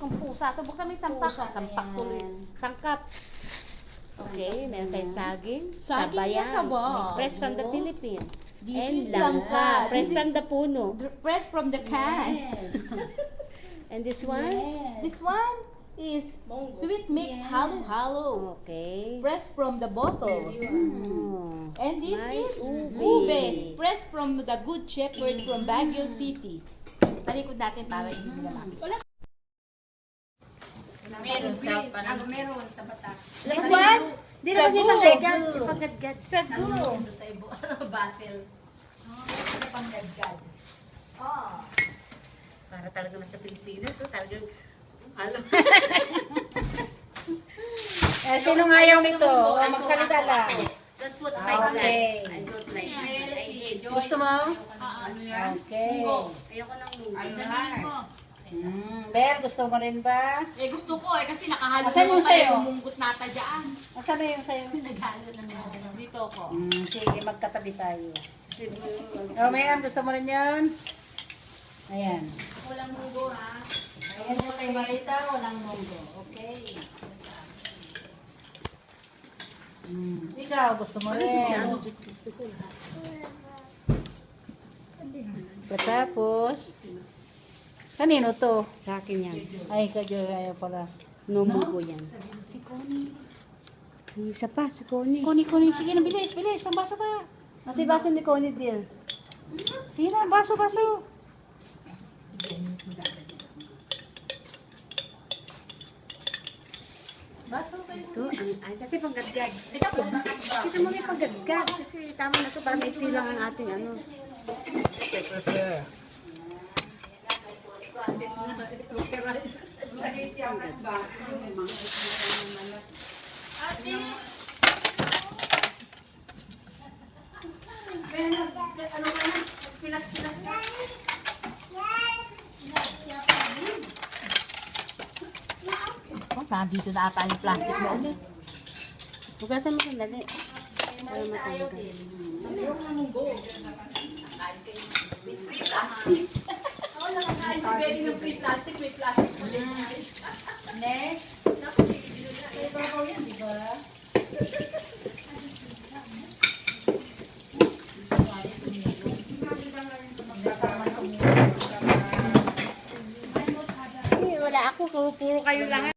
kung pusa. Ito, buksan mo yung sampak. Pusa na Sampak yan. tuloy. Sangkap. Okay, meron tayong saging. Saging Sabayan. na saba. Fresh from the Philippines. This And is langka. langka. Fresh This from the puno. Fresh from the can. And this one? This one is sweet mix halo-halo. Okay. Fresh from the bottle. Oh. And this Nice. is Ube. ube. Fresh from the Good Shepherd from Baguio City. Talikod natin para hindi nila makita. Meron sa bata. This one? Di naman yung panggadgad. Panggadgad. Sagu. Sa ibo, battle. Ano pang gadgad? Para talaga nasa Pilipinas. So, talagang, alam. Sino nga ayaw nito? Magsalita lang. Don't put my glass. Okay. I don't like it. I hate it. Gusto mo? Ano yan? Okay. Ayoko ng lugo. Bel, gusto mo rin ba? Eh gusto ko kasi nakahalo Asan yung sa'yo? Munggot nata dyan. Asan na yung sa'yo? Naghalo na nga. Dito ako. Sige, magkatabi tayo. Oh, Mayan, gusto mo rin yan? Ayan. Walang munggo ha. Ayan po kay Marita, walang munggo. Okay. Ikaw, gusto mo rin. Tapos, kanino to? Sa akin yan. Ay, ayaw pala. No mugo yan. Si Connie. Yung isa pa, si Connie. Connie. Sige na, bilis. Ang baso pa. Nasa baso ni Connie, dear. Sige na, baso. Baso kayo. Ito, ay, kasi panggadgad. Kita mo may panggadgad. Kasi tama na ito, para maiksi lang ang ating ano. Nandito na ata yung plastic mo ulit. Hugasan mo sandali. Para matanggal. Ako nakakain si Betty ng free plastic. May plastic ulit. Next. May babaw yan, di ba? Wala ako, puro kayo lang.